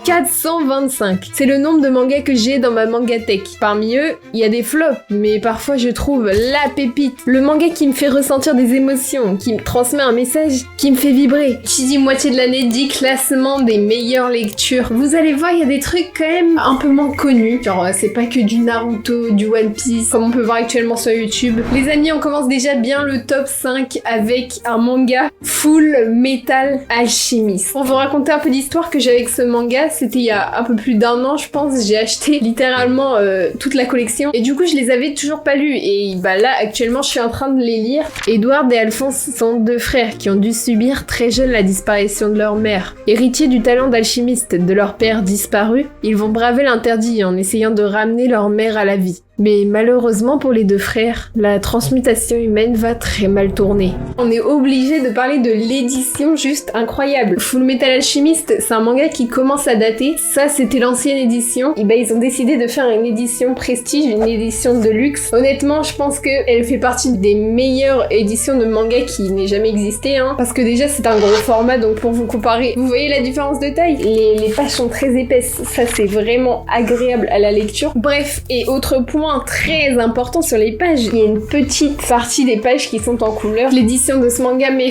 425. C'est le nombre de mangas que j'ai dans ma mangatech. Parmi eux, il y a des flops, mais parfois je trouve la pépite. Le manga qui me fait ressentir des émotions, qui me transmet un message, qui me fait vibrer. Qui dit moitié de l'année dit classement des meilleures lectures. Vous allez voir, il y a des trucs quand même un peu moins connus. Genre, c'est pas que du Naruto, du One Piece, comme on peut voir actuellement sur YouTube. Les amis, on commence déjà bien le top 5 avec un manga Full Metal Alchemist. Pour vous raconter un peu d'histoire que j'ai avec ce manga, c'était il y a un peu plus d'1 an, je pense. J'ai acheté littéralement toute la collection et du coup, je les avais toujours pas lus. Et bah là, actuellement, je suis en train de les lire. Edward et Alphonse sont 2 frères qui ont dû subir très jeunes la disparition de leur mère. Héritiers du talent d'alchimiste de leur père disparu, ils vont braver l'interdit en essayant de ramener leur mère à la vie. Mais malheureusement pour les 2 frères, la transmutation humaine va très mal tourner. On est obligé de parler de l'édition juste incroyable. Full Metal Alchemist, c'est un manga qui commence à dater. Ça, c'était l'ancienne édition. Et ben, ils ont décidé de faire une édition prestige, une édition de luxe. Honnêtement, je pense qu'elle fait partie des meilleures éditions de manga qui n'aient jamais existé. Parce que déjà, c'est un gros format, donc pour vous comparer, vous voyez la différence de taille? Les pages sont très épaisses. Ça, c'est vraiment agréable à la lecture. Bref, et autre point très important sur les pages, il y a une petite partie des pages qui sont en couleur. L'édition de ce manga, mais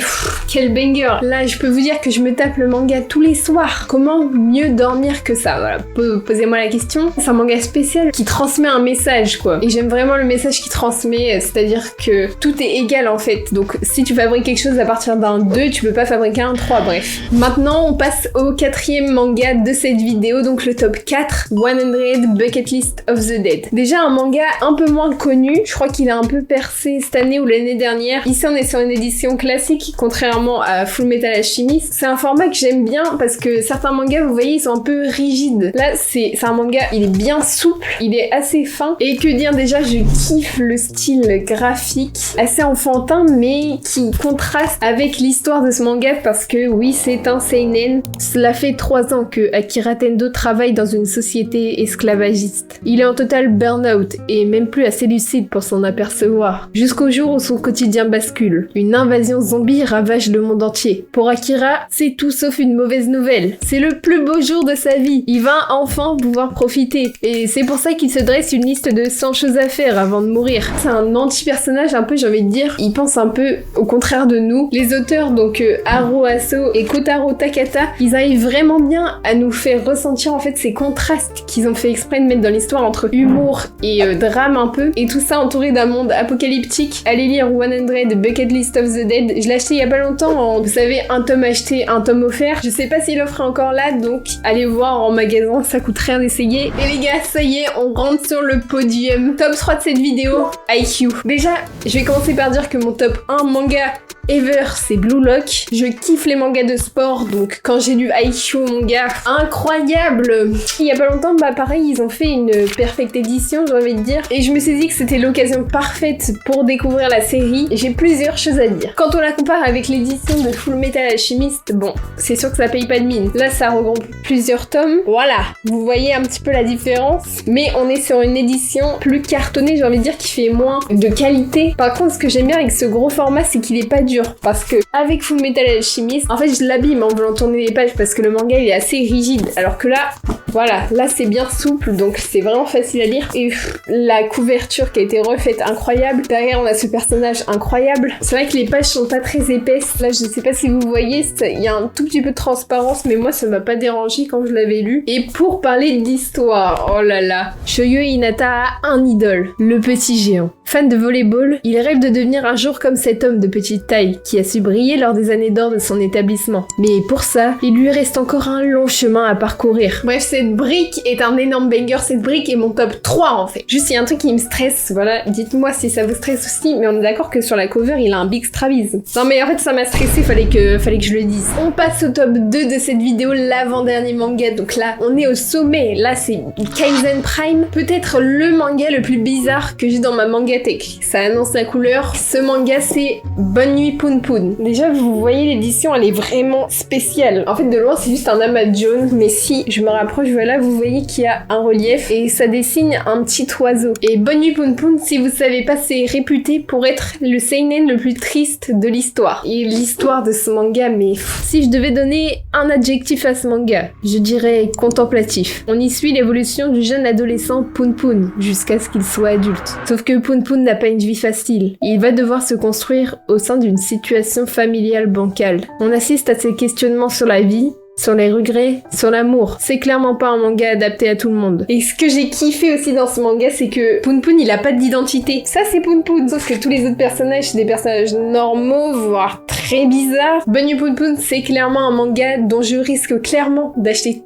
quel banger! Là, je peux vous dire que je me tape le manga tous les soirs. Comment mieux dormir que ça? Voilà, posez-moi la question. C'est un manga spécial qui transmet un message, quoi. Et j'aime vraiment le message qu'il transmet, c'est-à-dire que tout est égal en fait. Donc si tu fabriques quelque chose à partir d'un 2, tu peux pas fabriquer un 3, bref. Maintenant, on passe au 4e manga de cette vidéo, donc le top 4, 100 Bucket List of the Dead. Déjà un manga un peu moins connu, je crois qu'il a un peu percé cette année ou l'année dernière. Ici on est sur une édition classique, contrairement à Full Metal Alchemist. C'est un format que j'aime bien parce que certains mangas, vous voyez, ils sont un peu rigides. Là c'est un manga, il est bien souple, il est assez fin. Et que dire déjà, je kiffe le style graphique, assez enfantin mais qui contraste avec l'histoire de ce manga parce que oui, c'est un seinen. Cela fait 3 ans que Akira Tendo travaille dans une société esclavagiste. Il est en total burn-out et même plus assez lucide pour s'en apercevoir. Jusqu'au jour où son quotidien bascule. Une invasion zombie ravage le monde entier. Pour Akira, c'est tout sauf une mauvaise nouvelle. C'est le plus beau jour de sa vie. Il va enfin pouvoir profiter. Et c'est pour ça qu'il se dresse une liste de 100 choses à faire avant de mourir. C'est un anti-personnage un peu, j'ai envie de dire. Il pense un peu au contraire de nous. Les auteurs, donc Haro Aso et Kotaro Takata, ils arrivent vraiment bien à nous faire ressentir en fait ces contrastes qu'ils ont fait exprès de mettre dans l'histoire entre humour et drame un peu, et tout ça entouré d'un monde apocalyptique. Allez lire 100 Bucket List of the Dead. Je l'ai acheté il y a pas longtemps, vous savez, un tome acheté, un tome offert. Je sais pas s'il offre encore là, donc allez voir en magasin, ça coûte rien d'essayer. Et les gars, ça y est, on rentre sur le podium. Top 3 de cette vidéo, IQ. Déjà, je vais commencer par dire que mon top 1 manga ever, c'est Blue Lock. Je kiffe les mangas de sport, donc quand j'ai lu IQ, mon gars, incroyable. Il y a pas longtemps, bah pareil, ils ont fait une perfect édition, j'ai envie de dire, et je me suis dit que c'était l'occasion parfaite pour découvrir la série. J'ai plusieurs choses à dire. Quand on la compare avec l'édition de Full Metal Alchemist, bon, c'est sûr que ça paye pas de mine. Là, ça regroupe plusieurs tomes. Voilà, vous voyez un petit peu la différence, mais on est sur une édition plus cartonnée, j'ai envie de dire, qui fait moins de qualité. Par contre, ce que j'aime bien avec ce gros format, c'est qu'il est pas dur. Parce que avec Full Metal Alchemist, en fait je l'abîme en voulant tourner les pages parce que le manga il est assez rigide, alors que là, voilà, là c'est bien souple, donc c'est vraiment facile à lire. Et la couverture qui a été refaite, incroyable. Derrière on a ce personnage incroyable. C'est vrai que les pages sont pas très épaisses. Là je sais pas si vous voyez, il y a un tout petit peu de transparence, mais moi ça m'a pas dérangé quand je l'avais lu. Et pour parler d'histoire, oh là là, Shoyo Hinata a un idole, le petit géant. Fan de volleyball, il rêve de devenir un jour comme cet homme de petite taille qui a su briller lors des années d'or de son établissement. Mais pour ça, il lui reste encore un long chemin à parcourir. Bref, cette brique est un énorme banger, cette brique est mon top 3 en fait. Juste, il y a un truc qui me stresse, voilà, dites-moi si ça vous stresse aussi, mais on est d'accord que sur la cover, il a un big Straviz. Non mais en fait, ça m'a stressé, fallait que je le dise. On passe au top 2 de cette vidéo, l'avant-dernier manga, donc là, on est au sommet, là c'est Kaizen Prime, peut-être le manga le plus bizarre que j'ai dans ma mangatech. Ça annonce la couleur, ce manga c'est Bonne Nuit Poun Poun. Déjà, vous voyez l'édition, elle est vraiment spéciale. En fait, de loin, c'est juste un amas jaune, mais si je me rapproche, page, voilà, vous voyez qu'il y a un relief et ça dessine un petit oiseau. Et Bonne Nuit Poun Poun, si vous savez pas, c'est réputé pour être le seinen le plus triste de l'histoire. Et l'histoire de ce manga, mais si je devais donner un adjectif à ce manga, je dirais contemplatif. On y suit l'évolution du jeune adolescent Poun Poun jusqu'à ce qu'il soit adulte. Sauf que Poun Poun n'a pas une vie facile. Il va devoir se construire au sein d'une situation familiale bancale. On assiste à ses questionnements sur la vie, sur les regrets, sur l'amour. C'est clairement pas un manga adapté à tout le monde. Et ce que j'ai kiffé aussi dans ce manga, c'est que Poun Poun, il a pas d'identité. Ça, c'est Poun Poun. Sauf que tous les autres personnages, c'est des personnages normaux, voire très bizarres. Bonne Nuit Poun Poun, c'est clairement un manga dont je risque clairement d'acheter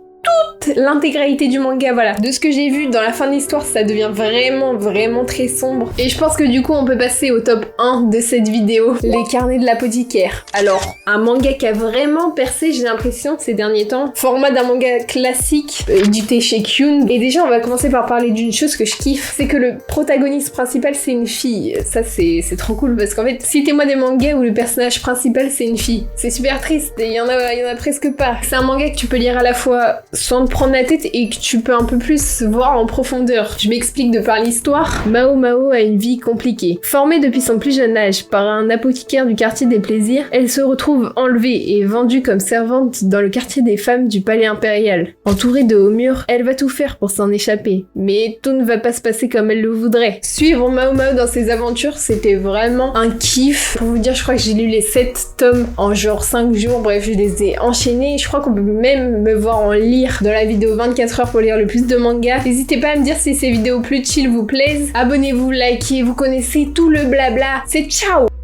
toute l'intégralité du manga, voilà. De ce que j'ai vu dans la fin de l'histoire, ça devient vraiment très sombre. Et je pense que du coup, on peut passer au top 1 de cette vidéo, les carnets de l'apothicaire. Alors, un manga qui a vraiment percé, j'ai l'impression, ces derniers temps. Format d'un manga classique, édité chez Kyun. Et déjà, on va commencer par parler d'une chose que je kiffe, c'est que le protagoniste principal, c'est une fille. Ça, c'est trop cool, parce qu'en fait, citez-moi des mangas où le personnage principal, c'est une fille. C'est super triste, et il y en a presque pas. C'est un manga que tu peux lire à la fois sans te prendre la tête et que tu peux un peu plus voir en profondeur. Je m'explique de par l'histoire. Mao Mao a une vie compliquée. Formée depuis son plus jeune âge par un apothicaire du quartier des plaisirs, elle se retrouve enlevée et vendue comme servante dans le quartier des femmes du palais impérial. Entourée de hauts murs, elle va tout faire pour s'en échapper. Mais tout ne va pas se passer comme elle le voudrait. Suivre Mao Mao dans ses aventures, c'était vraiment un kiff. Pour vous dire, je crois que j'ai lu les 7 tomes en genre 5 jours. Bref, je les ai enchaînés. Je crois qu'on peut même me voir en lire dans la vidéo 24 heures pour lire le plus de mangas. N'hésitez pas à me dire si ces vidéos plus chill vous plaisent. Abonnez-vous, likez, vous connaissez tout le blabla. C'est ciao!